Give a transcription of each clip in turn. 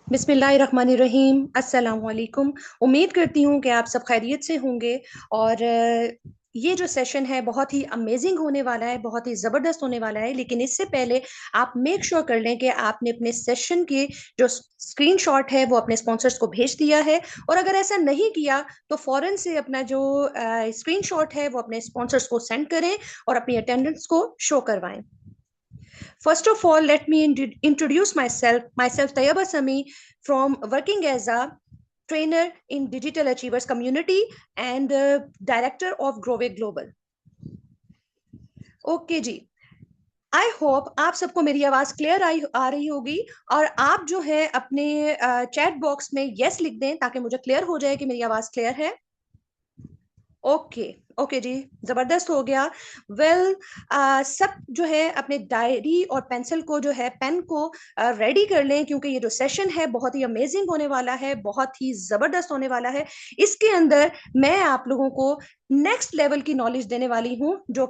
बिस्मिल्लाहिर्रहमानिर्रहीम। अस्सलाम वालेकुम। उम्मीद करती हूँ कि आप सब खैरियत से होंगे। और ये जो सेशन है बहुत ही अमेजिंग होने वाला है, बहुत ही ज़बरदस्त होने वाला है। लेकिन इससे पहले आप मेक श्योर कर लें कि आपने अपने सेशन के जो स्क्रीनशॉट है वो अपने स्पॉन्सर्स को भेज दिया है। और अगर ऐसा नहीं किया तो फ़ौरन से अपना जो स्क्रीनशॉट है वो अपने स्पॉन्सर्स को सेंड करें और अपनी अटेंडेंस को शो करवाएं। First of all, let me introduce myself. Myself, Tayyaba Sami, from working as a trainer in Digital Achievers Community and director of Grove Global. Okay जी। आई होप आप सबको मेरी आवाज क्लियर आ रही होगी। और आप जो है अपने चैट बॉक्स में यस लिख दें ताकि मुझे क्लियर हो जाए कि मेरी आवाज क्लियर है। ओके ओके जी, जबरदस्त हो गया। वेल सब जो है अपने डायरी और पेंसिल को जो है पेन को रेडी कर लें, क्योंकि ये जो सेशन है बहुत ही अमेजिंग होने वाला है, बहुत ही जबरदस्त होने वाला है। इसके अंदर मैं आप लोगों को नेक्स्ट लेवल की नॉलेज देने वाली हूँ, जो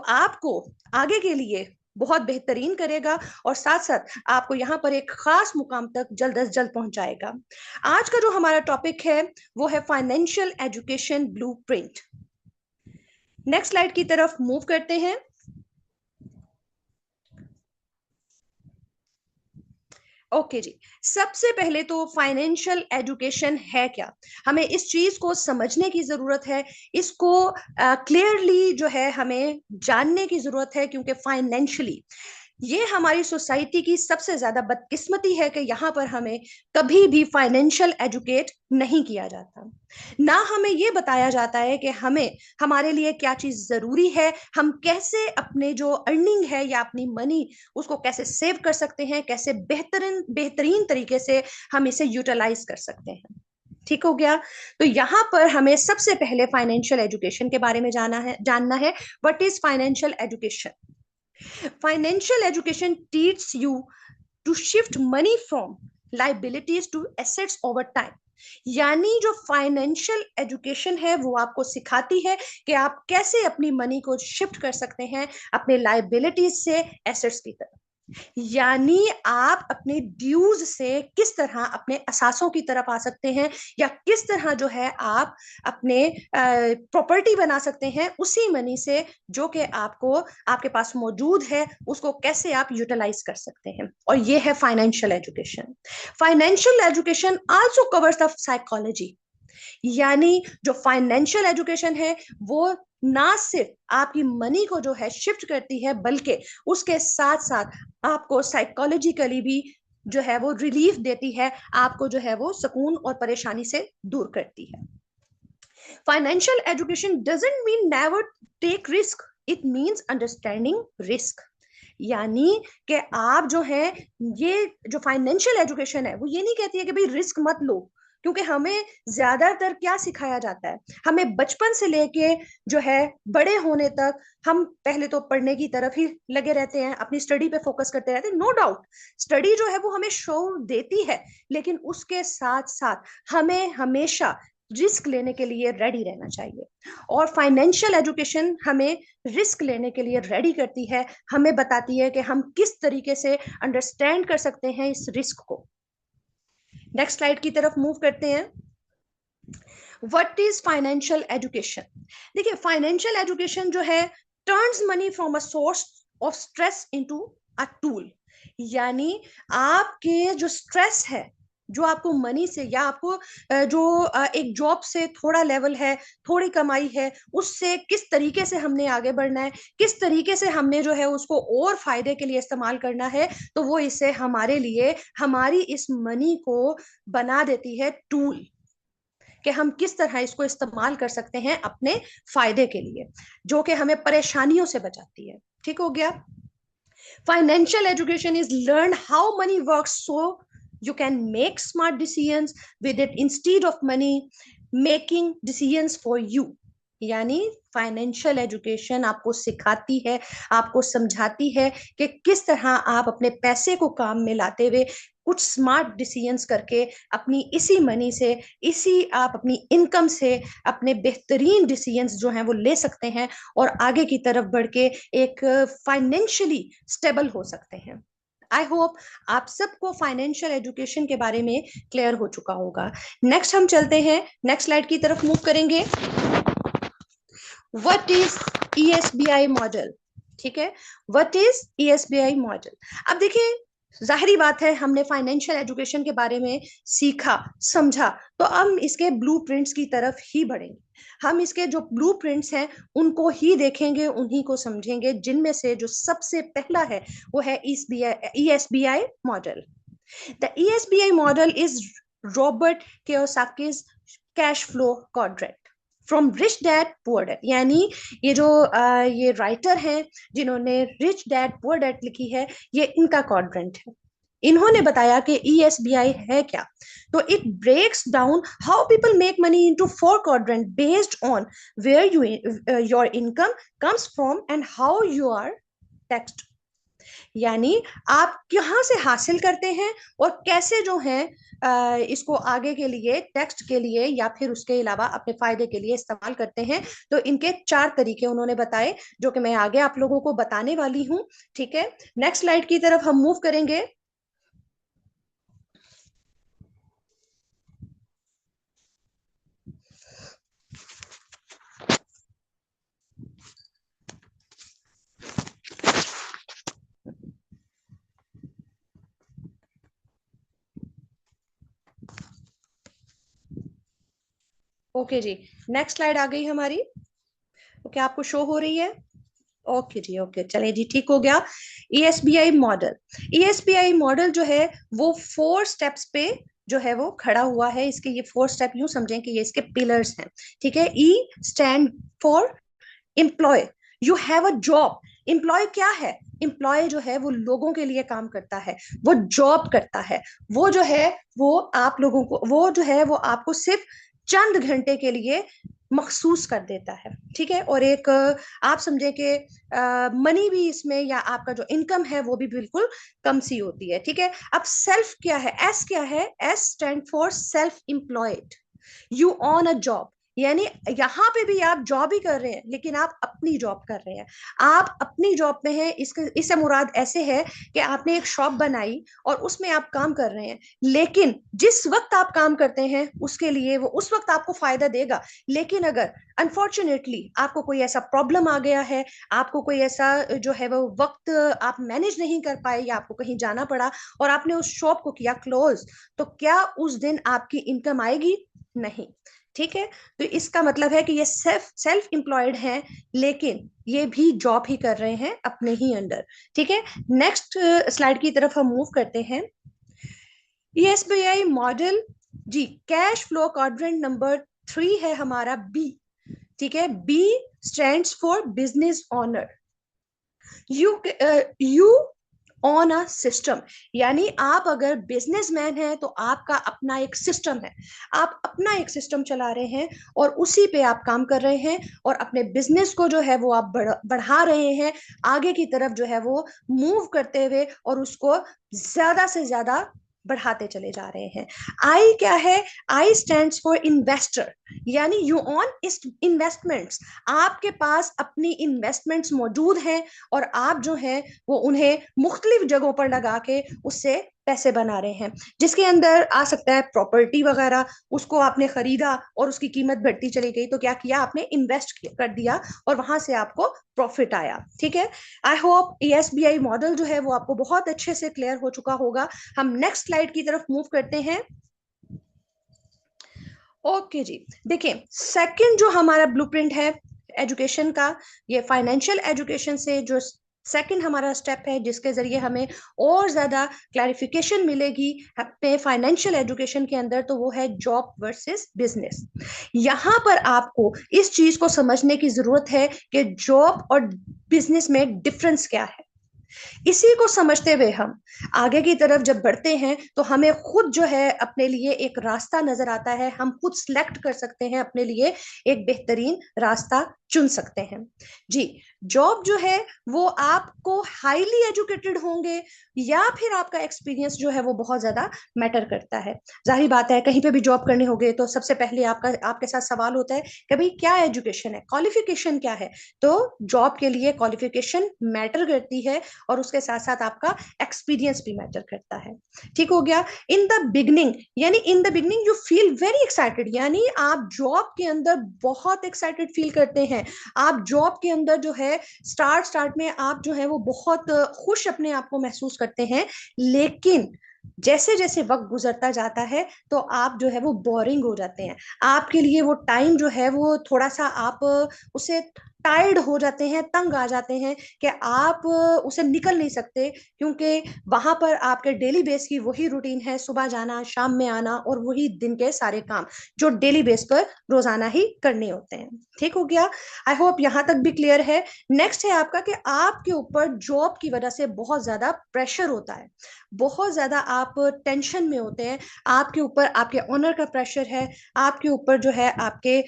आपको आगे के लिए बहुत बेहतरीन करेगा और साथ साथ आपको यहाँ पर एक खास मुकाम तक जल्द अज जल्द पहुंचाएगा। आज का जो हमारा टॉपिक है वो है financial education blueprint. Next slide की तरफ मूव करते हैं। ओके जी। सबसे पहले तो फाइनेंशियल एजुकेशन है क्या, हमें इस चीज को समझने की जरूरत है। इसको क्लियरली जो है हमें जानने की जरूरत है, क्योंकि फाइनेंशियली ये हमारी सोसाइटी की सबसे ज्यादा बदकिस्मती है कि यहाँ पर हमें कभी भी फाइनेंशियल एजुकेट नहीं किया जाता। ना हमें ये बताया जाता है कि हमें हमारे लिए क्या चीज जरूरी है, हम कैसे अपने जो अर्निंग है या अपनी मनी उसको कैसे सेव कर सकते हैं, कैसे बेहतरीन बेहतरीन तरीके से हम इसे यूटिलाइज कर सकते हैं। ठीक हो गया। तो यहां पर हमें सबसे पहले फाइनेंशियल एजुकेशन के बारे में जानना है। What is financial education? Financial education teaches you to shift money from liabilities to assets over time। यानी जो फाइनेंशियल एजुकेशन है वो आपको सिखाती है कि आप कैसे अपनी मनी को शिफ्ट कर सकते हैं अपने लाइबिलिटीज से एसेट्स की तरफ। यानी आप अपने ड्यूज से किस तरह अपने असासों की तरफ आ सकते हैं, या किस तरह जो है आप अपने प्रॉपर्टी बना सकते हैं उसी मनी से जो कि आपको आपके पास मौजूद है, उसको कैसे आप यूटिलाइज कर सकते हैं। और ये है financial education. Financial education also covers the psychology. यानी जो फाइनेंशियल एजुकेशन है वो ना सिर्फ आपकी मनी को जो है शिफ्ट करती है, बल्कि उसके साथ साथ आपको साइकोलॉजिकली भी जो है वो रिलीफ देती है, आपको जो है वो सुकून और परेशानी से दूर करती है। Financial education doesn't mean never take risk, it means understanding risk. यानी कि आप जो है, ये जो फाइनेंशियल एजुकेशन है वो ये नहीं कहती है कि भाई रिस्क मत लो, क्योंकि हमें ज्यादातर क्या सिखाया जाता है, हमें बचपन से लेके जो है बड़े होने तक हम पहले तो पढ़ने की तरफ ही लगे रहते हैं, अपनी स्टडी पे फोकस करते रहते हैं। नो डाउट स्टडी जो है वो हमें शोर देती है, लेकिन उसके साथ साथ हमें हमेशा रिस्क लेने के लिए रेडी रहना चाहिए। और फाइनेंशियल एजुकेशन हमें रिस्क लेने के लिए रेडी करती है, हमें बताती है कि हम किस तरीके से अंडरस्टैंड कर सकते हैं इस रिस्क को। नेक्स्ट स्लाइड की तरफ मूव करते हैं। What is financial education? देखिए, फाइनेंशियल एजुकेशन जो है turns money from a source of stress into a tool. यानी आपके जो स्ट्रेस है, जो आपको मनी से या आपको जो एक जॉब से थोड़ा लेवल है, थोड़ी कमाई है, उससे किस तरीके से हमने आगे बढ़ना है, किस तरीके से हमने जो है उसको और फायदे के लिए इस्तेमाल करना है, तो वो इसे हमारे लिए हमारी इस मनी को बना देती है टूल, कि हम किस तरह इसको इस्तेमाल कर सकते हैं अपने फायदे के लिए, जो कि हमें परेशानियों से बचाती है। ठीक हो गया। Financial education is learn how many works so you can make smart decisions with it instead of money making decisions for you। यानी फाइनेंशियल एजुकेशन आपको सिखाती है, आपको समझाती है कि किस तरह आप अपने पैसे को काम में लाते हुए कुछ स्मार्ट डिसीजंस करके अपनी इसी मनी से, इसी आप अपनी इनकम से अपने बेहतरीन डिसीजंस जो हैं वो ले सकते हैं और आगे की तरफ बढ़ के एक फाइनेंशियली स्टेबल हो सकते हैं। आई होप आप सबको फाइनेंशियल एजुकेशन के बारे में क्लियर हो चुका होगा। नेक्स्ट हम चलते हैं, नेक्स्ट स्लाइड की तरफ मूव करेंगे। What is ESBI model? ठीक है, व्हाट इज ईएसबीआई मॉडल? अब देखिए, जाहिरी बात है हमने फाइनेंशियल एजुकेशन के बारे में सीखा, समझा, तो हम इसके ब्लूप्रिंट्स की तरफ ही बढ़ेंगे। हम इसके जो ब्लूप्रिंट्स हैं उनको ही देखेंगे, उन्हीं को समझेंगे, जिनमें से जो सबसे पहला है वो है ESBI model. The ESBI model is Robert Kiyosaki's cash flow quadrant from rich dad poor dad. यानी ये जो ये राइटर हैं जिन्होंने रिच डैड पुअर डैड लिखी है, ये इनका क्वाड्रेंट है। इन्होंने बताया कि ईएसबीआई है क्या। तो it breaks down how people make money into four quadrant based on where you your income comes from and how you are taxed. यानी आप कहाँ से हासिल करते हैं और कैसे जो है इसको आगे के लिए, टेक्स्ट के लिए या फिर उसके अलावा अपने फायदे के लिए इस्तेमाल करते हैं। तो इनके 4 तरीके उन्होंने बताए, जो कि मैं आगे आप लोगों को बताने वाली हूं। ठीक है, नेक्स्ट स्लाइड की तरफ हम मूव करेंगे। ओके जी, नेक्स्ट स्लाइड आ गई हमारी। ओके, आपको शो हो रही है? ओके जी, ओके, चलिए जी, ठीक हो गया। ईएसबीआई मॉडल, ईएसबीआई मॉडल जो है वो 4 स्टेप्स पे जो है वो खड़ा हुआ है। इसके ये 4 स्टेप यूं समझें कि ये इसके पिलर्स हैं। ठीक है, E stand for employ, you have a job. Employ क्या है? एम्प्लॉय जो है वो लोगों के लिए काम करता है, वो जॉब करता है, वो जो है वो आप लोगों को, वो जो है वो आपको सिर्फ चंद घंटे के लिए मखसूस कर देता है। ठीक है, और एक आप समझे कि मनी भी इसमें, या आपका जो इनकम है वो भी बिल्कुल कम सी होती है। ठीक है, अब सेल्फ क्या है? एस क्या है? S stand for self employed, you own a job. यानी यहां पे भी आप जॉब ही कर रहे हैं, लेकिन आप अपनी जॉब कर रहे हैं, आप अपनी जॉब में हैं। इससे मुराद ऐसे है कि आपने एक शॉप बनाई और उसमें आप काम कर रहे हैं, लेकिन जिस वक्त आप काम करते हैं उसके लिए वो उस वक्त आपको फायदा देगा। लेकिन अगर अनफॉर्चुनेटली आपको कोई ऐसा प्रॉब्लम आ गया है, आपको कोई ऐसा जो है वो वक्त आप मैनेज नहीं कर पाए, या आपको कहीं जाना पड़ा और आपने उस शॉप को किया क्लोज, तो क्या उस दिन आपकी इनकम आएगी? नहीं। ठीक है, तो इसका मतलब है कि ये सेल्फ एम्प्लॉयड हैं, लेकिन ये भी जॉब ही कर रहे हैं अपने ही अंडर। ठीक है, नेक्स्ट स्लाइड की तरफ हम मूव करते हैं। एसबीआई मॉडल जी, कैश फ्लो क्वाड्रेंट नंबर 3 है हमारा बी। ठीक है, B stands for business owner. You own a system. यानी आप अगर बिजनेसमैन हैं तो आपका अपना एक सिस्टम है, आप अपना एक सिस्टम चला रहे हैं और उसी पे आप काम कर रहे हैं, और अपने बिजनेस को जो है वो आप बढ़ा रहे हैं आगे की तरफ, जो है वो मूव करते हुए, और उसको ज्यादा से ज्यादा बढ़ाते चले जा रहे हैं। आई क्या है? आई स्टैंड्स फॉर इन्वेस्टर। यानी यू ऑन इन्वेस्टमेंट्स, आपके पास अपनी इन्वेस्टमेंट्स मौजूद हैं और आप जो है वो उन्हें मुख्तलिफ जगहों पर लगा के उससे पैसे बना रहे हैं, जिसके अंदर आ सकता है प्रॉपर्टी वगैरह। उसको आपने खरीदा और उसकी कीमत बढ़ती चली गई, तो क्या किया आपने? इन्वेस्ट कर दिया और वहां से आपको प्रॉफिट आया। ठीक है, आई होप ईएसबीआई मॉडल जो है वो आपको बहुत अच्छे से क्लियर हो चुका होगा। हम नेक्स्ट स्लाइड की तरफ मूव करते हैं। ओके जी, देखिए, सेकंड जो हमारा ब्लूप्रिंट है एजुकेशन का, ये फाइनेंशियल एजुकेशन से जो सेकंड हमारा स्टेप है, जिसके जरिए हमें और ज्यादा क्लैरिफिकेशन मिलेगी अपने फाइनेंशियल एजुकेशन के अंदर, तो वो है जॉब वर्सेस बिजनेस। यहां पर आपको इस चीज को समझने की जरूरत है कि जॉब और बिजनेस में डिफरेंस क्या है। इसी को समझते हुए हम आगे की तरफ जब बढ़ते हैं तो हमें खुद जो है अपने लिए एक रास्ता नजर आता है, हम खुद सिलेक्ट कर सकते हैं अपने लिए एक बेहतरीन रास्ता चुन सकते हैं। जी, जॉब जो है वो आपको हाईली एजुकेटेड होंगे या फिर आपका एक्सपीरियंस जो है वो बहुत ज्यादा मैटर करता है। जाहिर बात है कहीं पे भी जॉब करने होगे तो सबसे पहले आपका आपके साथ सवाल होता है कि भाई क्या एजुकेशन है, क्वालिफिकेशन क्या है। तो जॉब के लिए क्वालिफिकेशन मैटर करती है और उसके साथ साथ आपका एक्सपीरियंस भी मैटर करता है। ठीक हो गया। इन द बिगनिंग, यानी in the beginning you feel very excited, यानी आप जॉब के अंदर बहुत एक्साइटेड फील करते हैं। आप जॉब के अंदर जो है स्टार्ट स्टार्ट में आप जो है वो बहुत खुश अपने आप को महसूस करते हैं। लेकिन जैसे जैसे वक्त गुजरता जाता है तो आप जो है वो बोरिंग हो जाते हैं। आपके लिए वो टाइम जो है वो थोड़ा सा आप उसे टायर्ड हो जाते हैं, तंग आ जाते हैं कि आप उसे निकल नहीं सकते, क्योंकि वहां पर आपके डेली बेस की वही रूटीन है, सुबह जाना शाम में आना और वही दिन के सारे काम जो डेली बेस पर रोजाना ही करने होते हैं। ठीक हो गया। आई होप यहां तक भी क्लियर है। नेक्स्ट है आपका कि आपके ऊपर जॉब की वजह से बहुत ज्यादा प्रेशर होता है, बहुत ज्यादा आप टेंशन में होते हैं। आपके ऊपर आपके ओनर का प्रेशर है, आपके ऊपर जो है आपके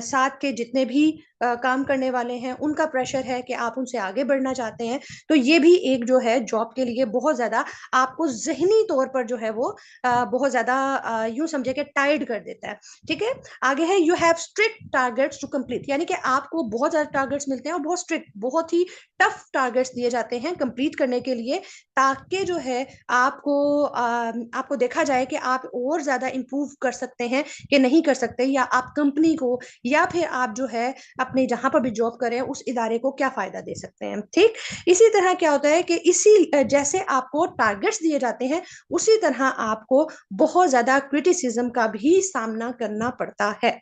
साथ के जितने भी काम करने वाले हैं उनका प्रेशर है कि आप उनसे आगे बढ़ना चाहते हैं। तो ये भी एक जो है जॉब के लिए बहुत ज्यादा आपको जहनी तौर पर जो है वो बहुत ज्यादा यूं समझे कि टायर्ड कर देता है। ठीक है। आगे है you have strict targets to complete, यानी कि आपको बहुत ज्यादा टारगेट्स मिलते हैं और बहुत स्ट्रिक्ट, बहुत ही टफ टारगेट्स दिए जाते हैं कंप्लीट करने के लिए, ताकि जो है आपको देखा जाए कि आप और ज्यादा इंप्रूव कर सकते हैं कि नहीं कर सकते, या आप कंपनी को या फिर आप जो है अपने जहां पर भी जॉब करें उस इदारे को क्या फायदा दे सकते हैं। ठीक। इसी तरह क्या होता है कि इसी जैसे आपको टारगेट्स दिए जाते हैं उसी तरह आपको बहुत ज्यादा क्रिटिसिज्म का भी सामना करना पड़ता है।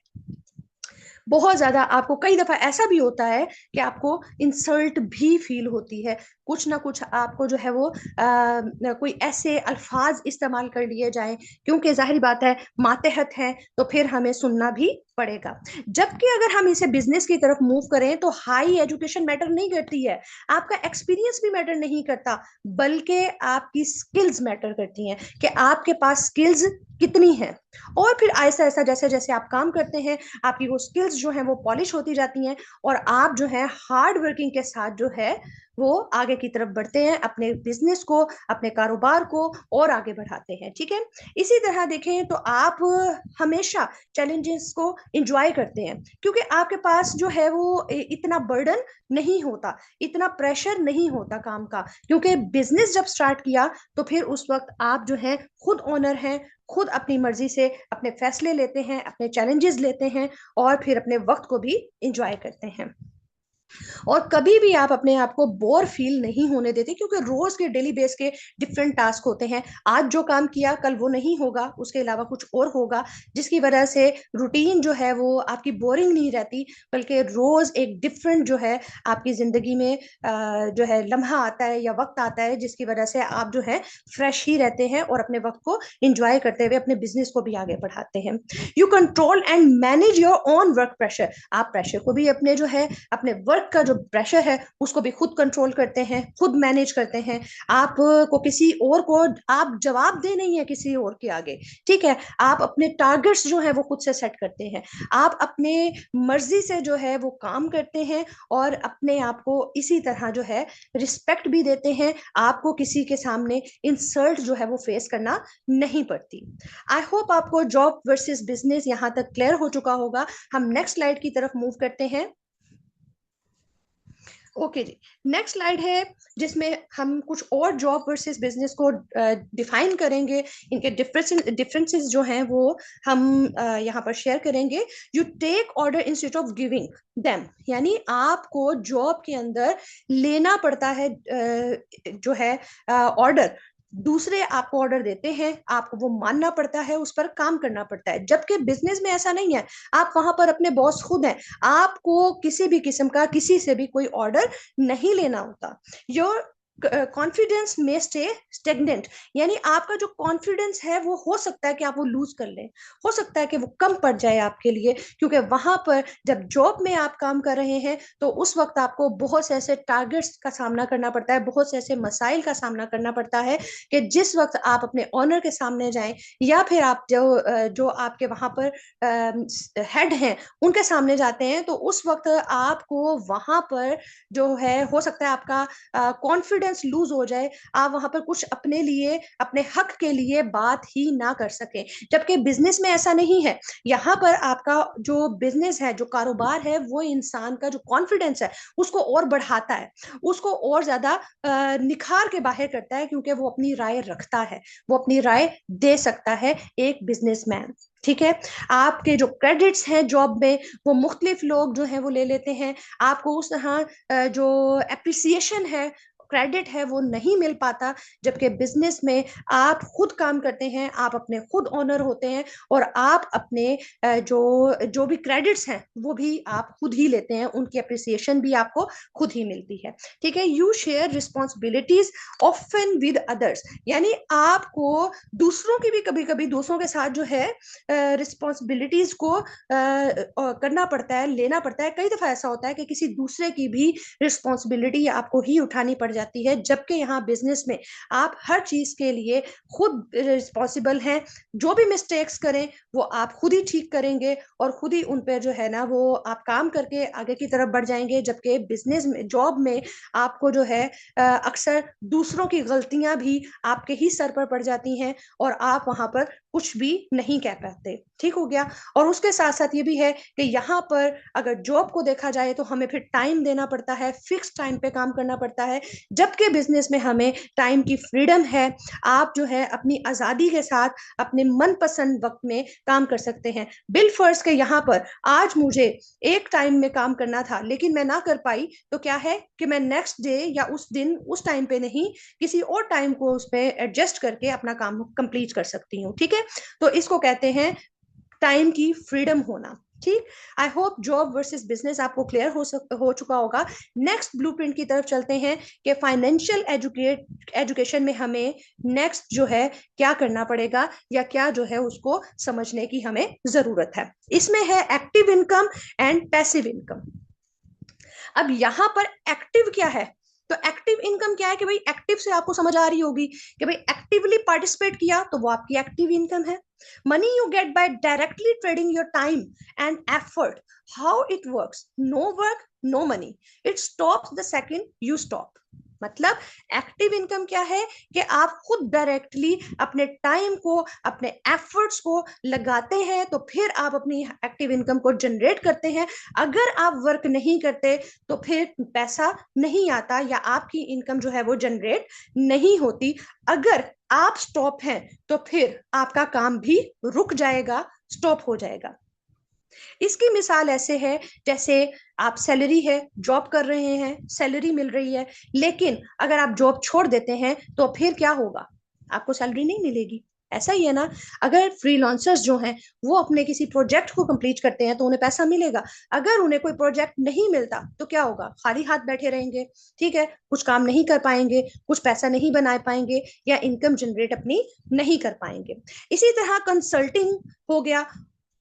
बहुत ज्यादा आपको कई दफा ऐसा भी होता है कि आपको इंसल्ट भी फील होती है, कुछ ना कुछ आपको जो है वो कोई ऐसे अल्फाज इस्तेमाल कर लिए जाए, क्योंकि जाहिर बात है मातहत है तो फिर हमें सुनना भी पड़ेगा। जबकि अगर हम इसे बिजनेस की तरफ मूव करें तो हाई एजुकेशन मैटर नहीं करती है, आपका एक्सपीरियंस भी मैटर नहीं करता, बल्कि आपकी स्किल्स मैटर करती हैं कि आपके पास स्किल्स कितनी है। और फिर ऐसा ऐसा जैसे जैसे आप काम करते हैं आपकी वो स्किल्स जो है वो पॉलिश होती जाती हैं और आप जो है हार्ड वर्किंग के साथ जो है वो आगे की तरफ बढ़ते हैं, अपने बिजनेस को अपने कारोबार को और आगे बढ़ाते हैं। ठीक है। इसी तरह देखें तो आप हमेशा चैलेंजेस को एंजॉय करते हैं, क्योंकि आपके पास जो है वो इतना बर्डन नहीं होता, इतना प्रेशर नहीं होता काम का, क्योंकि बिजनेस जब स्टार्ट किया तो फिर उस वक्त आप जो है खुद ओनर हैं, खुद अपनी मर्जी से अपने फैसले लेते हैं, अपने चैलेंजेस लेते हैं और फिर अपने वक्त को भी इंजॉय करते हैं। और कभी भी आप अपने आप को बोर फील नहीं होने देते, क्योंकि रोज के डेली बेस के डिफरेंट टास्क होते हैं। आज जो काम किया कल वो नहीं होगा, उसके अलावा कुछ और होगा, जिसकी वजह से रूटीन जो है वो आपकी बोरिंग नहीं रहती, बल्कि रोज एक डिफरेंट जो है आपकी जिंदगी में जो है लम्हा आता है या वक्त आता है, जिसकी वजह से आप जो है फ्रेश ही रहते हैं और अपने वक्त को इंजॉय करते हुए अपने बिजनेस को भी आगे बढ़ाते हैं। You control and manage your own work pressure, आप प्रेशर को भी अपने जो है अपने वर्क का जो प्रेशर है उसको भी खुद कंट्रोल करते हैं, खुद मैनेज करते हैं। आप को किसी और को आप जवाब दे नहीं है किसी और के आगे। ठीक है। आप अपने टारगेट्स जो है वो खुद से सेट करते हैं, आप अपने मर्जी से जो है वो काम करते हैं और अपने आप को इसी तरह जो है रिस्पेक्ट भी देते हैं। आपको किसी के सामने इंसल्ट जो है वो फेस करना नहीं पड़ती। आई होप आपको जॉब वर्सेस बिजनेस यहां तक क्लियर हो चुका होगा। हम नेक्स्ट स्लाइड की तरफ मूव करते हैं। ओके जी। नेक्स्ट स्लाइड है जिसमें हम कुछ और जॉब वर्सेस बिजनेस को डिफाइन करेंगे, इनके डिफरेंसेस जो हैं वो हम यहाँ पर शेयर करेंगे। You take order instead of giving them, यानी आपको जॉब के अंदर लेना पड़ता है जो है ऑर्डर, दूसरे आपको ऑर्डर देते हैं, आपको वो मानना पड़ता है, उस पर काम करना पड़ता है। जबकि बिजनेस में ऐसा नहीं है, आप वहां पर अपने बॉस खुद हैं, आपको किसी भी किस्म का किसी से भी कोई ऑर्डर नहीं लेना होता। योर कॉन्फिडेंस में स्टे स्टेगनेंट, यानी आपका जो कॉन्फिडेंस है वो हो सकता है कि आप वो लूज कर लें, हो सकता है कि वो कम पड़ जाए आपके लिए, क्योंकि वहां पर जब जॉब में आप काम कर रहे हैं तो उस वक्त आपको बहुत से ऐसे टारगेट्स का सामना करना पड़ता है, बहुत से ऐसे मसाइल का सामना करना पड़ता है कि जिस वक्त आप अपने ऑनर के सामने जाएं या फिर आप जो आपके वहां पर हेड हैं उनके सामने जाते हैं, तो उस वक्त आपको वहां पर जो है हो सकता है आपका कॉन्फिडेंस लूज हो जाए, आप वहां पर कुछ अपने लिए, अपने हक के लिए बात ही ना कर सके। जबकि बिजनेस में ऐसा नहीं है, यहाँ पर आपका जो बिजनेस है, जो कारोबार है, वो इंसान का जो कॉन्फिडेंस है उसको और बढ़ाता है, उसको और ज्यादा निखार के बाहर करता है, क्योंकि वो अपनी राय रखता है, वो अपनी राय दे सकता है एक बिजनेसमैन। ठीक है, आपके जो क्रेडिट्स हैं जॉब में वो मुख्तलिफ लोग जो है वो ले लेते हैं, आपको उस तरह जो एप्रिसिएशन है, क्रेडिट है, वो नहीं मिल पाता। जबकि बिजनेस में आप खुद काम करते हैं, आप अपने खुद ओनर होते हैं, और आप अपने जो जो भी क्रेडिट्स हैं वो भी आप खुद ही लेते हैं, उनकी अप्रिसिएशन भी आपको खुद ही मिलती है। ठीक है, you share responsibilities often with others, यानी आपको दूसरों की भी कभी कभी दूसरों के साथ जो है रिस्पॉन्सिबिलिटीज को करना पड़ता है, लेना पड़ता है। कई दफा ऐसा होता है कि किसी दूसरे की भी रिस्पॉन्सिबिलिटी आपको ही उठानी पड़ जाती है, जबकि यहाँ बिजनेस में आप हर चीज के लिए खुद रिस्पॉन्सिबल हैं। जो भी मिस्टेक्स करें वो आप खुद ही ठीक करेंगे और खुद ही उन पर जो है ना वो आप काम करके आगे की तरफ बढ़ जाएंगे। जबकि बिजनेस में, जॉब में आपको जो है अक्सर दूसरों की गलतियां भी आपके ही सर पर पड़ जाती हैं और आप वहां पर कुछ भी नहीं कह पाते। ठीक हो गया। और उसके साथ साथ ये भी है कि यहाँ पर अगर जॉब को देखा जाए तो हमें फिर टाइम देना पड़ता है, फिक्स टाइम पे काम करना पड़ता है, जबकि बिजनेस में हमें टाइम की फ्रीडम है। आप जो है अपनी आजादी के साथ अपने मनपसंद वक्त में काम कर सकते हैं। बिल फर्ज के यहाँ पर आज मुझे एक टाइम में काम करना था लेकिन मैं ना कर पाई, तो क्या है कि मैं नेक्स्ट डे या उस दिन उस टाइम पे नहीं, किसी और टाइम को उसमें एडजस्ट करके अपना काम कंप्लीट कर सकती हूँ। ठीक है, तो इसको कहते हैं टाइम की फ्रीडम होना। ठीक, I hope job versus business आपको क्लियर हो चुका होगा। नेक्स्ट ब्लूप्रिंट की तरफ चलते हैं कि फाइनेंशियल एजुकेशन में हमें नेक्स्ट जो है क्या करना पड़ेगा या क्या जो है उसको समझने की हमें जरूरत है। इसमें है active income and passive income. अब यहां पर एक्टिव क्या है, तो एक्टिव इनकम क्या है कि भाई एक्टिव से आपको समझ आ रही होगी कि भाई एक्टिवली पार्टिसिपेट किया तो वो आपकी एक्टिव इनकम है। Money you get by directly trading your time and effort. How it works, no work no money, it stops the second you stop. मतलब एक्टिव इनकम क्या है कि आप खुद डायरेक्टली अपने टाइम को, अपने एफर्ट्स को लगाते हैं तो फिर आप अपनी एक्टिव इनकम को जनरेट करते हैं। अगर आप वर्क नहीं करते तो फिर पैसा नहीं आता या आपकी इनकम जो है वो जनरेट नहीं होती। अगर आप स्टॉप हैं तो फिर आपका काम भी रुक जाएगा, स्टॉप हो जाएगा। इसकी मिसाल ऐसे है जैसे आप सैलरी है, जॉब कर रहे हैं, सैलरी मिल रही है, लेकिन अगर आप जॉब छोड़ देते हैं तो फिर क्या होगा, आपको सैलरी नहीं मिलेगी। ऐसा ही है ना, अगर फ्रीलांसर्स जो हैं वो अपने किसी प्रोजेक्ट को कंप्लीट करते हैं तो उन्हें पैसा मिलेगा। अगर उन्हें कोई प्रोजेक्ट नहीं मिलता तो क्या होगा, खाली हाथ बैठे रहेंगे। ठीक है, कुछ काम नहीं कर पाएंगे, कुछ पैसा नहीं बना पाएंगे या इनकम जनरेट अपनी नहीं कर पाएंगे। इसी तरह कंसल्टिंग हो गया,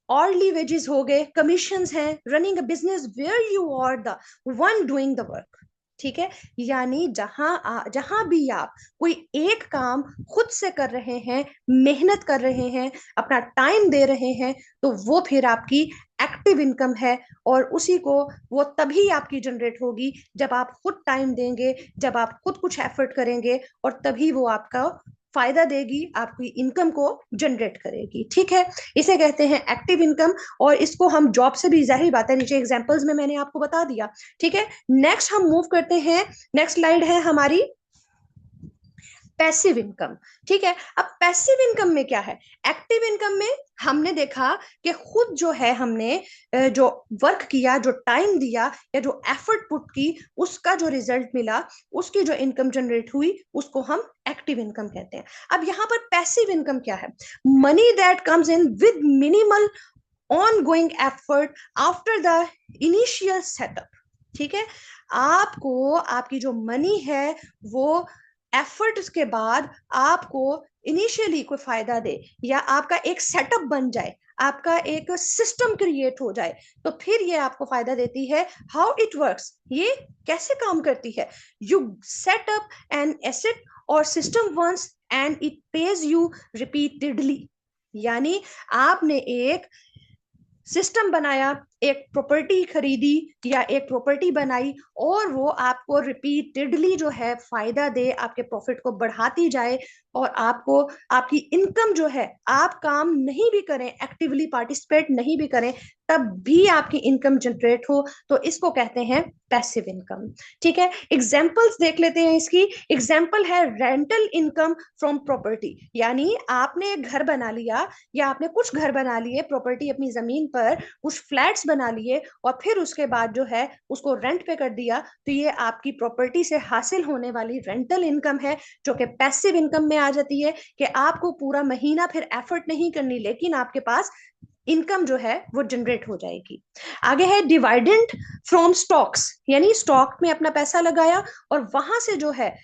ऑर्ली वेजेस हो गए, कमीशंस हैं, running a business where you are the one doing the work. ठीक है, यानी जहां भी आप कोई एक काम खुद से कर रहे हैं, मेहनत कर रहे हैं, अपना टाइम दे रहे हैं, तो वो फिर आपकी एक्टिव इनकम है। और उसी को वो तभी आपकी जनरेट होगी जब आप खुद टाइम देंगे, जब आप खुद कुछ एफर्ट करेंगे, और तभी वो आपका फायदा देगी, आपकी इनकम को जनरेट करेगी। ठीक है, इसे कहते हैं एक्टिव इनकम। और इसको हम जॉब से भी, जाहिर बात है, नीचे एग्जांपल्स में मैंने आपको बता दिया। ठीक है, नेक्स्ट हम मूव करते हैं, नेक्स्ट स्लाइड है हमारी पैसिव इनकम। ठीक है, अब पैसिव इनकम में क्या है, एक्टिव इनकम में हमने देखा कि खुद जो है हमने जो वर्क किया, जो टाइम दिया या जो एफर्ट पुट की, उसका जो रिजल्ट मिला, उसकी जो इनकम जनरेट हुई, उसको हम एक्टिव इनकम कहते हैं। अब यहां पर पैसिव इनकम क्या है, money that comes in with minimal ongoing effort after the initial setup। ठीक है, आपको आपकी जो मनी है वो एफर्ट्स के बाद आपको इनिशियली कोई फायदा दे, या आपका एक सेटअप बन जाए, आपका एक सिस्टम क्रिएट हो जाए, तो फिर ये आपको फायदा देती है। हाउ इट वर्क्स, ये कैसे काम करती है? You set up an asset और system once and it pays you repeatedly. यानी आपने एक सिस्टम बनाया, एक प्रॉपर्टी खरीदी या एक प्रॉपर्टी बनाई, और वो आपको रिपीटेडली जो है फायदा दे, आपके प्रॉफिट को बढ़ाती जाए, और आपको आपकी इनकम जो है, आप काम नहीं भी करें, एक्टिवली पार्टिसिपेट नहीं भी करें, तब भी आपकी इनकम जनरेट हो, तो इसको कहते हैं पैसिव इनकम। ठीक है, एग्जांपल्स देख लेते हैं इसकी। एग्जांपल है रेंटल इनकम फ्रॉम प्रॉपर्टी। यानी आपने एक घर बना लिया, या आपने कुछ घर बना लिए, प्रॉपर्टी अपनी जमीन पर कुछ फ्लैट्स बना लिए, और फिर उसके बाद जो है उसको रेंट पे कर दिया, तो ये आपकी प्रॉपर्टी से हासिल होने वाली रेंटल इनकम है, जो कि पैसिव इनकम में आ जाती है, कि आपको पूरा महीना फिर एफर्ट नहीं करनी, लेकिन आपके पास इनकम जो है वो जनरेट हो जाएगी। आगे है डिविडेंड फ्रॉम स्टॉक्स। यानी स्टॉक में अपना पैसा लगाया और वहां से जो है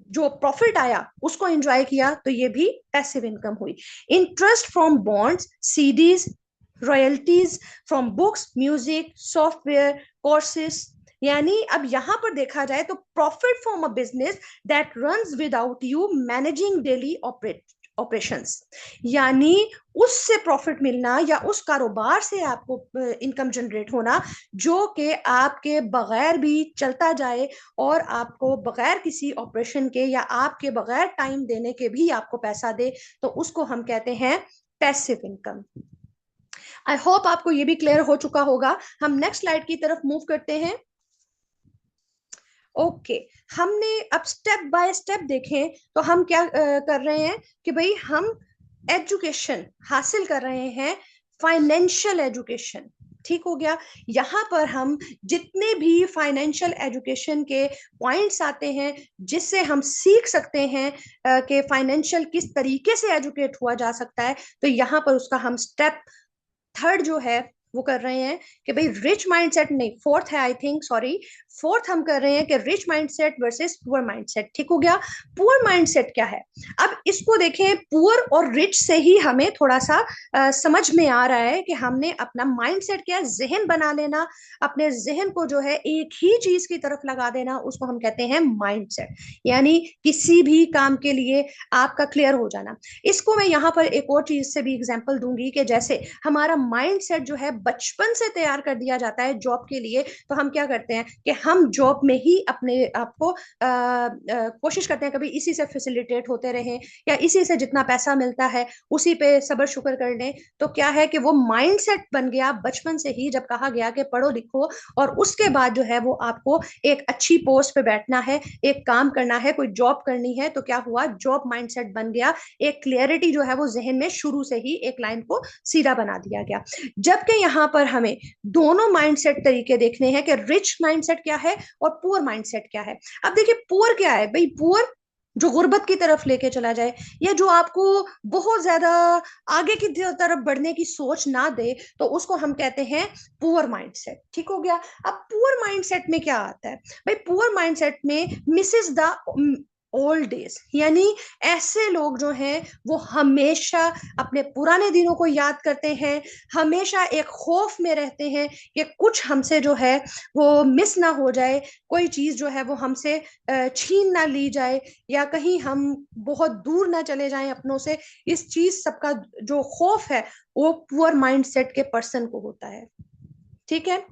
जो प्रॉफिट आया उसको एंजॉय किया, तो ये भी पैसिव इनकम हुई। Interest from bonds, CDs, royalties from books, music, software, courses. यानी अब यहां पर देखा जाए तो profit from a business that runs without you managing daily operations. यानी उससे प्रॉफिट मिलना, या उस कारोबार से आपको इनकम जनरेट होना, जो कि आपके बगैर भी चलता जाए, और आपको बगैर किसी ऑपरेशन के या आपके बगैर टाइम देने के भी आपको पैसा दे, तो उसको हम कहते हैं पैसिव इनकम। आई होप आपको ये भी क्लियर हो चुका होगा। हम नेक्स्ट स्लाइड की तरफ मूव करते हैं। ओके, हमने अब स्टेप बाय स्टेप देखें तो हम क्या कर रहे हैं कि भाई हम एजुकेशन हासिल कर रहे हैं, फाइनेंशियल एजुकेशन। ठीक हो गया। यहां पर हम जितने भी फाइनेंशियल एजुकेशन के पॉइंट्स आते हैं, जिससे हम सीख सकते हैं कि फाइनेंशियल किस तरीके से एजुकेट हुआ जा सकता है, तो यहां पर उसका हम स्टेप थर्ड जो है वो कर रहे हैं कि भाई रिच माइंडसेट नहीं, फोर्थ है आई थिंक, सॉरी, फोर्थ हम कर रहे हैं कि rich mindset versus poor mindset. ठीक हो गया। पुअर माइंडसेट क्या है? अब इसको देखें, पुअर और रिच से ही हमें थोड़ा सा समझ में आ रहा है कि हमने अपना माइंडसेट क्या, जहन बना लेना, अपने जहन को जो है एक ही चीज की तरफ लगा देना, उसको हम कहते हैं माइंडसेट। यानी किसी भी काम के लिए आपका क्लियर हो जाना। इसको मैं यहाँ पर एक और चीज से भी एग्जांपल दूंगी कि जैसे हमारा माइंड सेट जो है बचपन से तैयार कर दिया जाता है जॉब के लिए, तो हम क्या करते हैं कि हम जॉब में ही अपने आप को कोशिश करते हैं कभी इसी से फैसिलिटेट होते रहें, या इसी से जितना पैसा मिलता है उसी पे सबर शुक्र कर लें। तो क्या है कि वो माइंड सेट बन गया बचपन से ही, जब कहा गया कि पढ़ो लिखो और उसके बाद जो है वो आपको एक अच्छी पोस्ट पे बैठना है, एक काम करना है, कोई जॉब करनी है, तो क्या हुआ, जॉब माइंडसेट बन गया। एक क्लियरिटी जो है वो जहन में शुरू से ही एक लाइन को सीधा बना दिया गया। जबकि यहां पर हमें दोनों माइंडसेट तरीके देखने हैं कि रिच माइंडसेट क्या है और पुअर माइंडसेट क्या है। अब देखिए पुअर क्या है भाई, पुअर जो गुर्बत की तरफ लेके चला जाए, या जो आपको बहुत ज्यादा आगे की तरफ बढ़ने की सोच ना दे, तो उसको हम कहते हैं पुअर माइंडसेट। ठीक हो गया। अब पुअर माइंडसेट में क्या आता है भाई, पुअर माइंडसेट में मिसेस द ओल्ड डेज। यानी ऐसे लोग जो हैं वो हमेशा अपने पुराने दिनों को याद करते हैं, हमेशा एक खौफ में रहते हैं कि कुछ हमसे जो है वो मिस ना हो जाए, कोई चीज जो है वो हमसे छीन ना ली जाए, या कहीं हम बहुत दूर ना चले जाएं अपनों से। इस चीज सबका जो खौफ है वो पुअर माइंडसेट के पर्सन को होता है। ठीक है।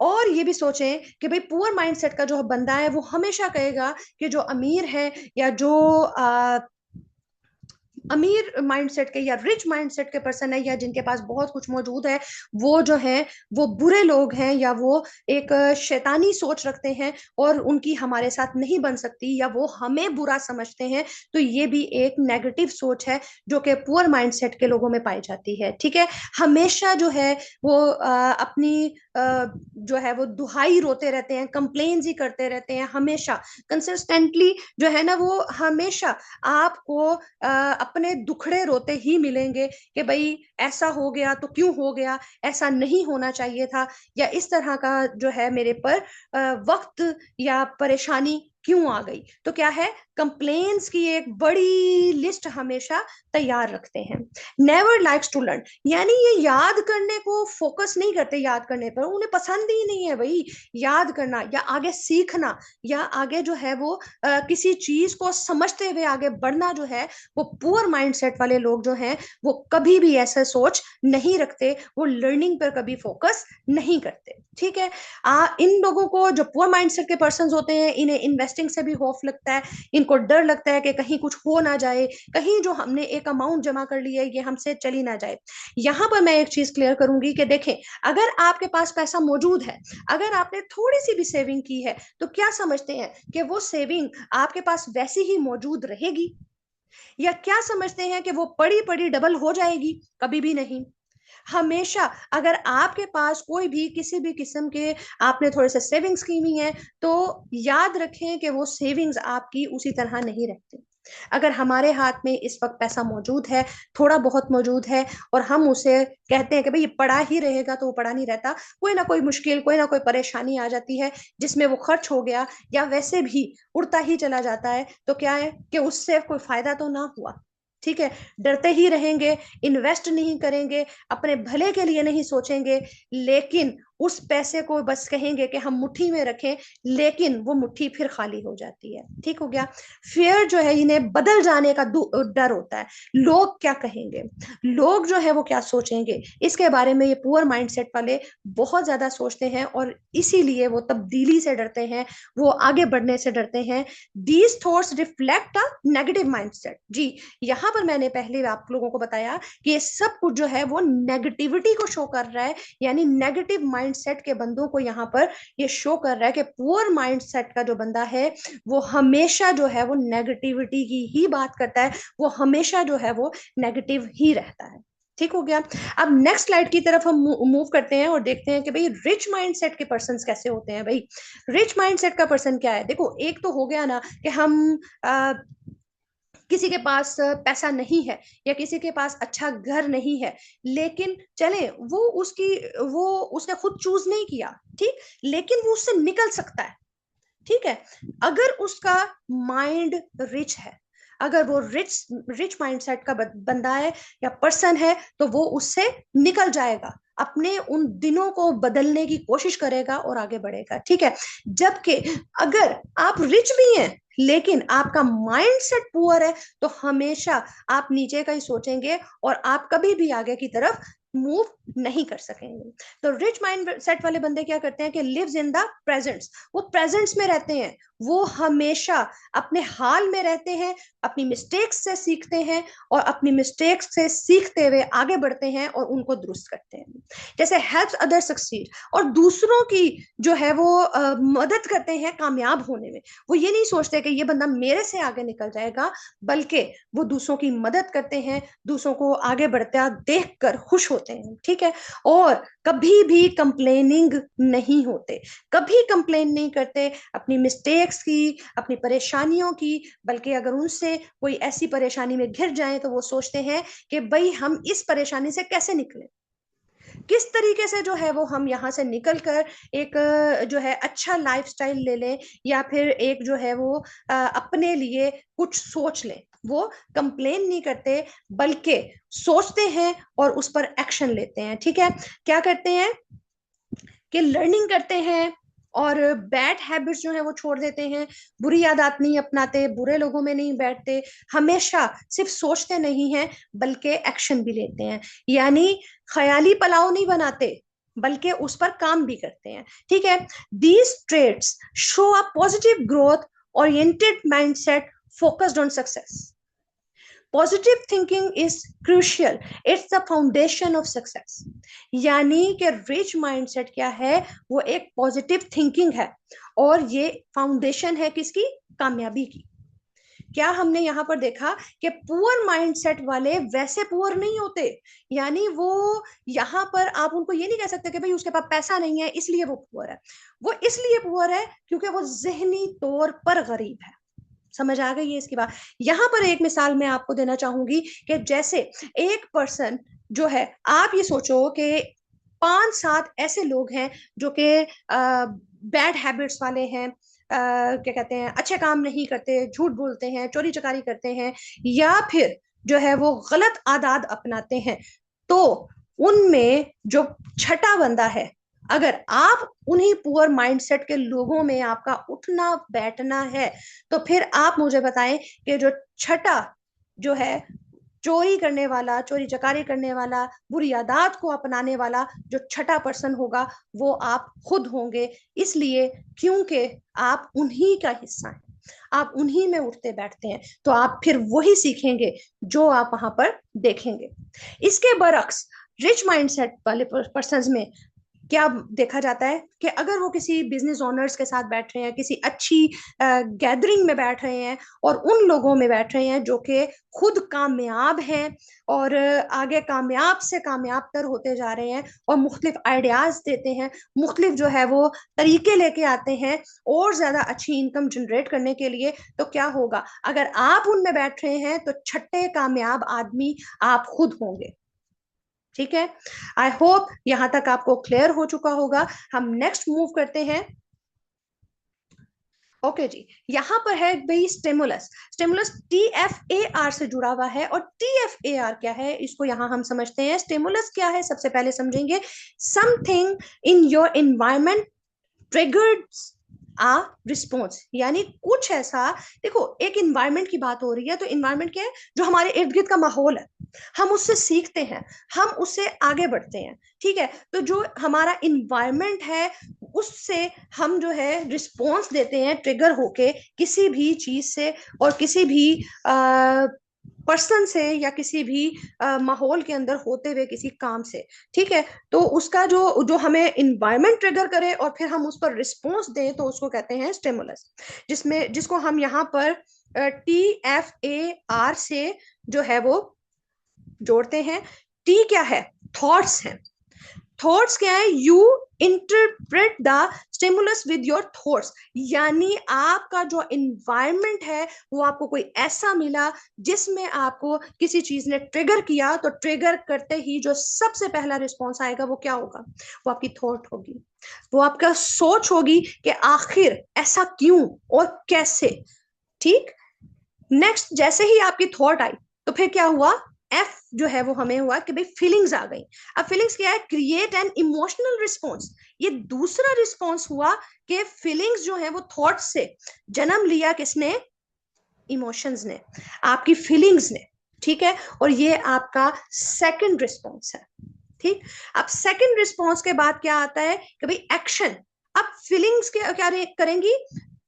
और ये भी सोचें कि भाई पुअर माइंडसेट का जो बंदा है वो हमेशा कहेगा कि जो अमीर है, या जो अमीर माइंडसेट के या रिच माइंडसेट के पर्सन है, या जिनके पास बहुत कुछ मौजूद है, वो जो है वो बुरे लोग हैं, या वो एक शैतानी सोच रखते हैं और उनकी हमारे साथ नहीं बन सकती, या वो हमें बुरा समझते हैं। तो ये भी एक नेगेटिव सोच है जो कि पुअर माइंडसेट के लोगों में पाई जाती है। ठीक है। हमेशा जो है वो अपनी जो है वो दुहाई रोते रहते हैं, कंप्लेन्स ही करते रहते हैं हमेशा, कंसिस्टेंटली जो है ना वो हमेशा आपको अपने दुखड़े रोते ही मिलेंगे कि भाई ऐसा हो गया तो क्यों हो गया, ऐसा नहीं होना चाहिए था, या इस तरह का जो है मेरे पर वक्त या परेशानी क्यों आ गई। तो क्या है, कंप्लेन्स की एक बड़ी लिस्ट हमेशा तैयार रखते हैं। नेवर लाइक्स टू लर्न, यानी ये याद करने को फोकस नहीं करते, याद करने पर उन्हें पसंद ही नहीं है भाई याद करना या आगे सीखना, या आगे जो है वो किसी चीज को समझते हुए आगे बढ़ना जो है, वो पुअर माइंडसेट वाले लोग जो हैं वो कभी भी ऐसा सोच नहीं रखते, वो लर्निंग पर कभी फोकस नहीं करते। ठीक है, इन लोगों को, जो पुअर माइंडसेट के पर्सन होते हैं, इन्हें इन्वेस्टिंग से भी खौफ लगता है, इनको डर लगता है कि कहीं कुछ हो ना जाए, कहीं जो हमने एक अमाउंट जमा कर ली है ये हमसे चली ना जाए। यहां पर मैं एक चीज क्लियर करूंगी कि देखें, अगर आपके पास पैसा मौजूद है, अगर आपने थोड़ी सी भी सेविंग की है, तो क्या समझते हैं कि वो सेविंग आपके पास वैसी ही मौजूद रहेगी, या क्या समझते हैं कि वो पड़ी पड़ी डबल हो जाएगी? कभी भी नहीं। हमेशा अगर आपके पास कोई भी किसी भी किस्म के आपने थोड़े से सेविंग्स की हुई है, तो याद रखें कि वो सेविंग्स आपकी उसी तरह नहीं रहती। अगर हमारे हाथ में इस वक्त पैसा मौजूद है, थोड़ा बहुत मौजूद है, और हम उसे कहते हैं कि भाई ये पड़ा ही रहेगा, तो वो पड़ा नहीं रहता, कोई ना कोई मुश्किल, कोई ना कोई परेशानी आ जाती है जिसमें वो खर्च हो गया, या वैसे भी उड़ता ही चला जाता है, तो क्या है कि उससे कोई फायदा तो ना हुआ। ठीक है, डरते ही रहेंगे, इन्वेस्ट नहीं करेंगे, अपने भले के लिए नहीं सोचेंगे, लेकिन उस पैसे को बस कहेंगे कि हम मुट्ठी में रखें, लेकिन वो मुट्ठी फिर खाली हो जाती है। ठीक हो गया, फियर जो है इन्हें बदल जाने का डर होता है, लोग क्या कहेंगे, लोग जो है वो क्या सोचेंगे, इसके बारे में ये पुअर माइंडसेट वाले बहुत ज्यादा सोचते हैं, और इसीलिए वो तब्दीली से डरते हैं, वो आगे बढ़ने से डरते हैं। These thoughts reflect a negative mindset. जी, यहाँ पर मैंने पहले आप लोगों को बताया कि ये सब कुछ जो है वो नेगेटिविटी को शो कर रहा है, यानी नेगेटिव माइंडसेट के बंदों को यहाँ पर ये शो कर रहा है कि पुअर माइंडसेट का जो बंदा है वो हमेशा जो है वो नेगेटिविटी की ही बात करता है, वो हमेशा जो है वो नेगेटिव ही रहता है। ठीक हो गया, अब नेक्स्ट स्लाइड की तरफ हम मूव करते हैं और देखते हैं कि भाई रिच माइंडसेट के पर्सन कैसे होते हैं। भाई रिच माइंडसेट का पर्सन क्या है, देखो एक तो हो गया ना कि हम किसी के पास पैसा नहीं है, या किसी के पास अच्छा घर नहीं है, लेकिन चले वो उसने खुद चूज नहीं किया, ठीक, लेकिन वो उससे निकल सकता है। ठीक है, अगर उसका माइंड रिच है, अगर वो रिच रिच माइंडसेट का बंदा है या पर्सन है, तो वो उससे निकल जाएगा, अपने उन दिनों को बदलने की कोशिश करेगा और आगे बढ़ेगा। ठीक है, जबकि अगर आप रिच भी हैं लेकिन आपका माइंडसेट पुअर है, तो हमेशा आप नीचे का ही सोचेंगे और आप कभी भी आगे की तरफ मूव नहीं कर सकेंगे। तो रिच माइंड सेट वाले बंदे क्या करते हैं कि लिव्स इन द प्रेजेंट्स, वो प्रेजेंट्स में रहते हैं, वो हमेशा अपने हाल में रहते हैं, अपनी मिस्टेक्स से सीखते हैं, और अपनी मिस्टेक्स से सीखते हुए आगे बढ़ते हैं और उनको दुरुस्त करते हैं। जैसे हेल्प्स अदर सक्सीड, और दूसरों की जो है वो मदद करते हैं कामयाब होने में। वो ये नहीं सोचते कि ये बंदा मेरे से आगे निकल जाएगा, बल्कि वो दूसरों की मदद करते हैं, दूसरों को आगे बढ़ता देख कर खुश होते हैं। ठीक है, और कभी भी कंप्लेनिंग नहीं होते, कभी कंप्लेन नहीं करते अपनी मिस्टेक्स की, अपनी परेशानियों की, बल्कि अगर उनसे कोई ऐसी परेशानी में घिर जाए तो वो सोचते हैं कि भाई हम इस परेशानी से कैसे निकले, किस तरीके से जो है वो हम यहाँ से निकल कर एक जो है अच्छा लाइफस्टाइल ले लें, या फिर एक जो है वो अपने लिए कुछ सोच लें। वो कंप्लेन नहीं करते, बल्कि सोचते हैं और उस पर एक्शन लेते हैं। ठीक है, क्या करते हैं कि लर्निंग करते हैं, और बैड हैबिट्स जो है वो छोड़ देते हैं, बुरी आदत नहीं अपनाते, बुरे लोगों में नहीं बैठते, हमेशा सिर्फ सोचते नहीं हैं बल्कि एक्शन भी लेते हैं, यानी ख्याली पुलाव नहीं बनाते बल्कि उस पर काम भी करते हैं। ठीक है, these trades show a positive growth oriented mindset focused on success. Positive thinking is crucial, it's the foundation of success. यानी कि रिच माइंडसेट क्या है, वो एक पॉजिटिव थिंकिंग है, और ये फाउंडेशन है किसकी, कामयाबी की। क्या हमने यहाँ पर देखा कि पुअर माइंडसेट वाले वैसे पुअर नहीं होते, यानी वो यहाँ पर आप उनको ये नहीं कह सकते कि भाई उसके पास पैसा नहीं है इसलिए वो पुअर है। वो इसलिए पुअर है क्योंकि वो जहनी तौर पर गरीब है। समझ आ गई है इसकी बात? यहां पर एक मिसाल मैं आपको देना चाहूंगी कि जैसे एक पर्सन जो है, आप ये सोचो कि 5-7 ऐसे लोग हैं जो कि बैड हैबिट्स वाले हैं, क्या कहते हैं, अच्छे काम नहीं करते, झूठ बोलते हैं, चोरी चकारी करते हैं, या फिर जो है वो गलत आदत अपनाते हैं। तो उनमें जो छठा बंदा है, अगर आप उन्हीं पुअर माइंडसेट के लोगों में आपका उठना बैठना है, तो फिर आप मुझे बताएं कि जो छठा जो है, चोरी करने वाला, चोरी चकारी करने वाला, बुरी आदत को अपनाने वाला जो छठा पर्सन होगा, वो आप खुद होंगे। इसलिए क्योंकि आप उन्हीं का हिस्सा हैं, आप उन्हीं में उठते बैठते हैं, तो आप फिर वही सीखेंगे जो आप वहां पर देखेंगे। इसके बरक्स रिच माइंडसेट वाले पर्सन में क्या देखा जाता है कि अगर वो किसी बिजनेस ओनर्स के साथ बैठ रहे हैं, किसी अच्छी गैदरिंग में बैठ रहे हैं, और उन लोगों में बैठ रहे हैं जो कि खुद कामयाब हैं और आगे कामयाब से कामयाब तर होते जा रहे हैं, और मुख्तलिफ आइडियाज देते हैं, मुख्तलिफ जो है वो तरीके लेके आते हैं और ज्यादा अच्छी इनकम जनरेट करने के लिए, तो क्या होगा, अगर आप उनमें बैठ रहे हैं तो छठे कामयाब आदमी आप खुद होंगे। ठीक है, आई होप यहां तक आपको क्लियर हो चुका होगा। हम नेक्स्ट मूव करते हैं। ओके जी, यहां पर है भाई स्टिमुलस। स्टिमुलस TFAR से जुड़ा हुआ है, और TFAR क्या है इसको यहां हम समझते हैं। स्टिमुलस क्या है सबसे पहले समझेंगे। Something in your environment triggers a response, यानी कुछ ऐसा। देखो, एक इन्वायरमेंट की बात हो रही है, तो इन्वायरमेंट क्या है, जो हमारे इर्द गिर्द का माहौल है, हम उससे सीखते हैं, हम उससे आगे बढ़ते हैं। ठीक है, तो जो हमारा इन्वायरमेंट है उससे हम जो है रिस्पॉन्स देते हैं ट्रिगर होके किसी भी चीज से, और किसी भी पर्सन से, या किसी भी माहौल के अंदर होते हुए किसी काम से। ठीक है, तो उसका जो जो हमें इन्वायरमेंट ट्रिगर करे और फिर हम उस पर रिस्पॉन्स दें, तो उसको कहते हैं स्टिमुलस, जिसको हम यहाँ पर TFAR से जो है वो जोड़ते हैं। टी क्या है, थॉट्स हैं। थॉट्स क्या है, you interpret the stimulus with your thoughts, यानी आपका जो इन्वायरमेंट है वो आपको कोई ऐसा मिला जिसमें आपको किसी चीज ने ट्रिगर किया, तो ट्रिगर करते ही जो सबसे पहला रिस्पॉन्स आएगा वो क्या होगा, वो आपकी थॉट होगी, वो आपका सोच होगी कि आखिर ऐसा क्यों और कैसे। ठीक, नेक्स्ट जैसे ही आपकी थॉट आई, तो फिर क्या हुआ, एफ जो है वो हमें हुआ कि भाई फीलिंग्स आ गई। अब फीलिंग्स क्या है, क्रिएट एन इमोशनल रिस्पॉन्स। ये दूसरा रिस्पॉन्स हुआ कि फीलिंग्स जो है वो थॉट से जन्म लिया, किसने, इमोशंस ने, आपकी फीलिंग्स ने। ठीक है, और ये आपका सेकंड रिस्पॉन्स है। ठीक, अब सेकंड रिस्पॉन्स के बाद क्या आता है कि भाई एक्शन। अब फीलिंग्स के क्या करेंगी,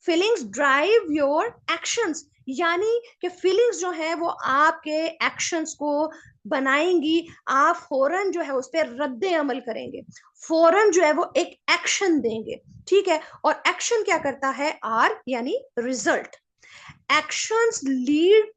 फीलिंग्स ड्राइव योर एक्शंस, यानी कि फीलिंग्स जो है वो आपके एक्शंस को बनाएंगी। आप फौरन जो है उस पर रद्द अमल करेंगे, फौरन जो है वो एक एक्शन देंगे। ठीक है, और एक्शन क्या करता है, आर यानी result. Actions lead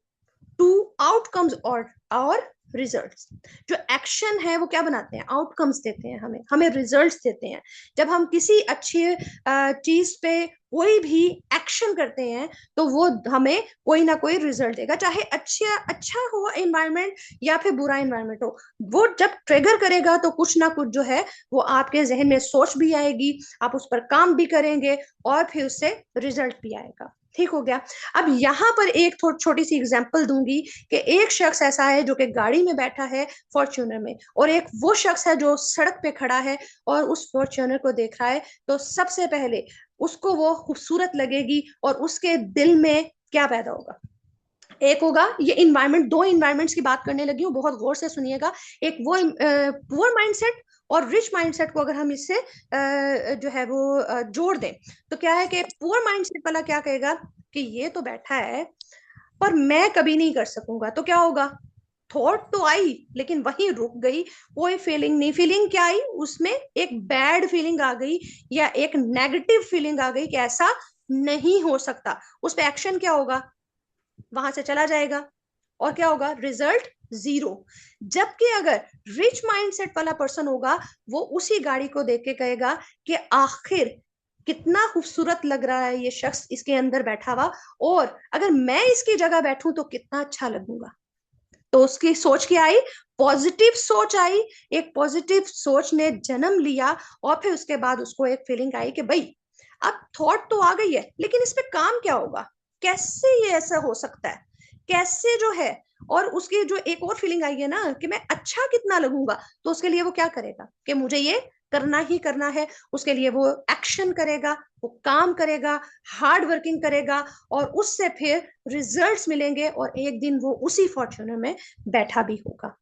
to outcomes और रिजल्ट्स। जो एक्शन है वो क्या बनाते हैं, आउटकम्स देते हैं, हमें हमें रिजल्ट्स देते हैं। जब हम किसी अच्छी चीज पे कोई भी एक्शन करते हैं, तो वो हमें कोई ना कोई रिजल्ट देगा, चाहे अच्छा अच्छा हो एनवायरनमेंट या फिर बुरा एनवायरनमेंट हो। वो जब ट्रिगर करेगा तो कुछ ना कुछ जो है वो आपके जहन में सोच भी आएगी, आप उस पर काम भी करेंगे, और फिर उससे रिजल्ट भी आएगा। ठीक हो गया। अब यहां पर एक छोटी सी एग्जांपल दूंगी कि एक शख्स ऐसा है जो कि गाड़ी में बैठा है फॉर्च्यूनर में, और एक वो शख्स है जो सड़क पे खड़ा है और उस फॉर्च्यूनर को देख रहा है। तो सबसे पहले उसको वो खूबसूरत लगेगी, और उसके दिल में क्या पैदा होगा, एक होगा ये इन्वायरमेंट। दो इन्वायरमेंट्स की बात करने लगी हूँ, बहुत गौर से सुनिएगा। एक वो पुअर माइंडसेट और रिच माइंडसेट को अगर हम इससे जो है वो जोड़ दें, तो क्या है कि पुअर माइंडसेट वाला क्या कहेगा कि ये तो बैठा है पर मैं कभी नहीं कर सकूंगा। तो क्या होगा, थॉट तो आई लेकिन वहीं रुक गई, कोई फीलिंग नहीं। फीलिंग क्या आई, उसमें एक बैड फीलिंग आ गई, या एक नेगेटिव फीलिंग आ गई कि ऐसा नहीं हो सकता। उस पर एक्शन क्या होगा, वहां से चला जाएगा और क्या होगा, रिजल्ट जीरो। जबकि अगर रिच माइंडसेट वाला पर्सन होगा, वो उसी गाड़ी को देख के कहेगा कि आखिर कितना खूबसूरत लग रहा है ये शख्स इसके अंदर बैठा हुआ, और अगर मैं इसकी जगह बैठूं तो कितना अच्छा लगूंगा। तो उसकी सोच क्या आई, पॉजिटिव सोच आई। एक पॉजिटिव सोच ने जन्म लिया, और फिर उसके बाद उसको एक फीलिंग आई कि भाई अब थॉट तो आ गई है, लेकिन इस पे काम क्या होगा, कैसे ये ऐसा हो सकता है, कैसे जो है। और उसकी जो एक और फीलिंग आई है ना कि मैं अच्छा कितना लगूंगा, तो उसके लिए वो क्या करेगा कि मुझे ये करना ही करना है। उसके लिए वो एक्शन करेगा, वो काम करेगा, हार्ड वर्किंग करेगा, और उससे फिर रिजल्ट्स मिलेंगे, और एक दिन वो उसी फॉर्च्यूनर में बैठा भी होगा।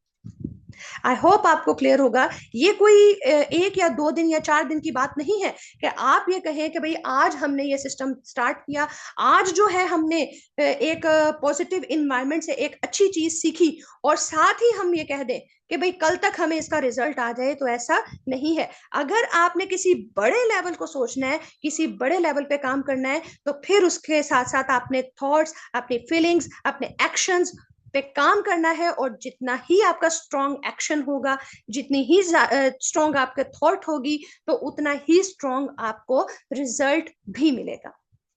आई होप आपको क्लियर होगा। ये कोई एक या 2 दिन या 4 दिन की बात नहीं है कि आप ये कहें कि भाई आज हमने ये सिस्टम स्टार्ट किया, आज जो है हमने एक पॉजिटिव इन्वायरमेंट से एक अच्छी चीज सीखी, और साथ ही हम ये कह दें कि भाई कल तक हमें इसका रिजल्ट आ जाए, तो ऐसा नहीं है। अगर आपने किसी बड़े लेवल को सोचना है, किसी बड़े लेवल पे काम करना है, तो फिर उसके साथ साथ अपने थॉट्स, अपनी फीलिंग्स, अपने एक्शंस पे काम करना है। और जितना ही आपका स्ट्रॉन्ग एक्शन होगा, जितनी ही स्ट्रॉन्ग आपके थॉट होगी, तो उतना ही स्ट्रॉन्ग आपको रिजल्ट भी मिलेगा।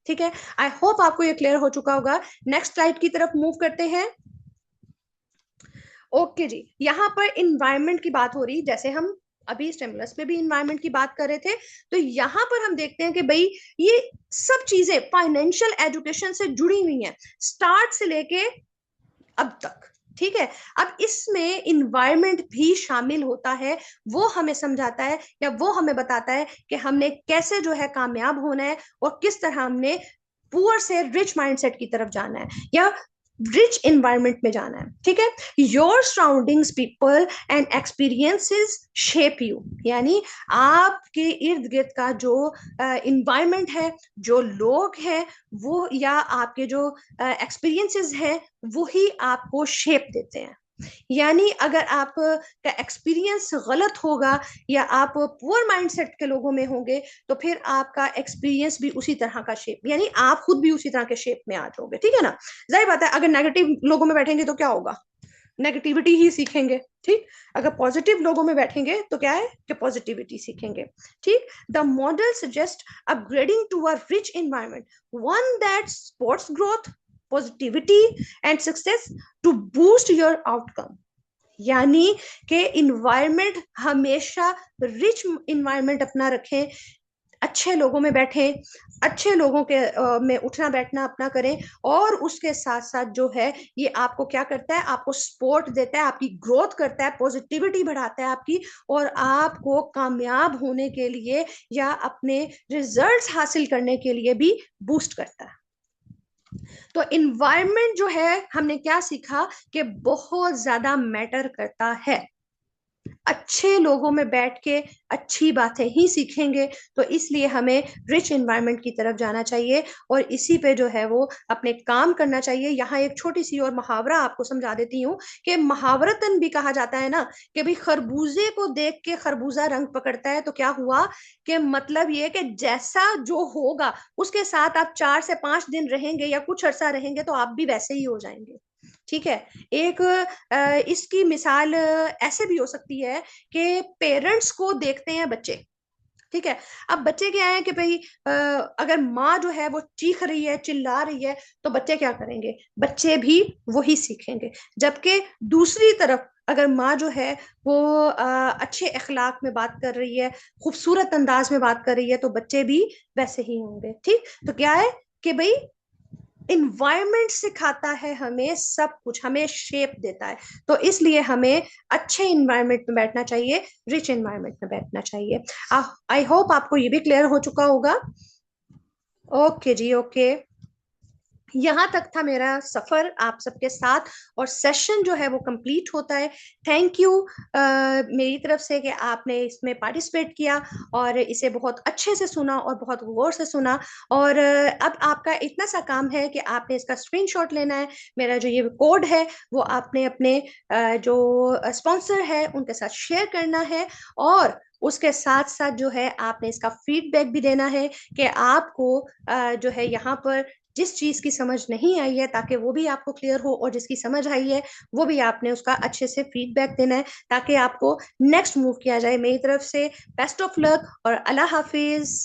ठीक है, आई होप आपको ये क्लियर हो चुका होगा। नेक्स्ट स्लाइड की तरफ मूव करते हैं। ओके जी, यहाँ पर इन्वायरमेंट की बात हो रही, जैसे हम अभी स्टिमुलस में भी इन्वायरमेंट की बात कर रहे थे, तो यहाँ पर हम देखते हैं कि भाई ये सब चीजें फाइनेंशियल एजुकेशन से जुड़ी हुई हैं, स्टार्ट से लेके अब तक। ठीक है, अब इसमें इन्वायरमेंट भी शामिल होता है। वो हमें समझाता है या वो हमें बताता है कि हमने कैसे जो है कामयाब होना है, और किस तरह हमने पुअर से रिच माइंडसेट की तरफ जाना है, या रिच इन्वायरमेंट में जाना है। ठीक है, your surroundings, people and experiences shape you, यानी आपके इर्द गिर्द का जो इन्वायरमेंट है, जो लोग हैं, वो या आपके जो एक्सपीरियंसेस हैं, वो ही आपको शेप देते हैं। यानी अगर आपका एक्सपीरियंस गलत होगा, या आप पुअर माइंडसेट के लोगों में होंगे, तो फिर आपका एक्सपीरियंस भी उसी तरह का शेप, यानी आप खुद भी उसी तरह के शेप में आ जाओगे। ठीक है ना, जाहिर बात है, अगर नेगेटिव लोगों में बैठेंगे तो क्या होगा, नेगेटिविटी ही सीखेंगे। ठीक, अगर पॉजिटिव लोगों में बैठेंगे तो क्या है कि पॉजिटिविटी सीखेंगे। ठीक, the model suggest upgrading to a rich environment, one that supports growth, positivity and success to boost your outcome. यानी कि इन्वायरमेंट हमेशा रिच इन्वायरमेंट अपना रखें, अच्छे लोगों में बैठें, अच्छे लोगों के में उठना बैठना अपना करें, और उसके साथ साथ जो है ये आपको क्या करता है, आपको सपोर्ट देता है, आपकी ग्रोथ करता है, पॉजिटिविटी बढ़ाता है आपकी, और आपको कामयाब होने के लिए या अपने रिजल्ट्स हासिल करने के लिए भी बूस्ट करता है। तो इन्वायरमेंट जो है, हमने क्या सीखा कि बहुत ज्यादा मैटर करता है। अच्छे लोगों में बैठ के अच्छी बातें ही सीखेंगे, तो इसलिए हमें रिच एनवायरनमेंट की तरफ जाना चाहिए, और इसी पे जो है वो अपने काम करना चाहिए। यहाँ एक छोटी सी और मुहावरा आपको समझा देती हूँ कि मुहावरतन भी कहा जाता है ना कि भाई खरबूजे को देख के खरबूजा रंग पकड़ता है, तो क्या हुआ कि मतलब ये कि जैसा जो होगा उसके साथ आप 4 से 5 दिन रहेंगे या कुछ अरसा रहेंगे, तो आप भी वैसे ही हो जाएंगे। ठीक है, एक इसकी मिसाल ऐसे भी हो सकती है कि पेरेंट्स को देखते हैं बच्चे। ठीक है, अब बच्चे क्या है कि भाई अगर माँ जो है वो चीख रही है, चिल्ला रही है, तो बच्चे क्या करेंगे, बच्चे भी वही सीखेंगे। जबकि दूसरी तरफ अगर माँ जो है वो अच्छे अखलाक में बात कर रही है, खूबसूरत अंदाज में बात कर रही है, तो बच्चे भी वैसे ही होंगे। ठीक, तो क्या है कि भाई इन्वायरमेंट सिखाता है हमें सब कुछ, हमें शेप देता है। तो इसलिए हमें अच्छे इन्वायरमेंट में बैठना चाहिए, रिच इन्वायरमेंट में बैठना चाहिए। आई होप आपको ये भी क्लियर हो चुका होगा। ओके जी, ओके, यहाँ तक था मेरा सफर आप सबके साथ, और सेशन जो है वो कंप्लीट होता है। थैंक यू मेरी तरफ से कि आपने इसमें पार्टिसिपेट किया, और इसे बहुत अच्छे से सुना और बहुत गौर से सुना। और अब आपका इतना सा काम है कि आपने इसका स्क्रीनशॉट लेना है। मेरा जो ये कोड है वो आपने अपने जो स्पॉन्सर है उनके साथ शेयर करना है, और उसके साथ साथ जो है आपने इसका फीडबैक भी देना है कि आपको जो है यहाँ पर जिस चीज की समझ नहीं आई है ताकि वो भी आपको क्लियर हो, और जिसकी समझ आई है वो भी आपने उसका अच्छे से फीडबैक देना है, ताकि आपको नेक्स्ट मूव किया जाए। मेरी तरफ से बेस्ट ऑफ लक और अल्लाह हाफिज।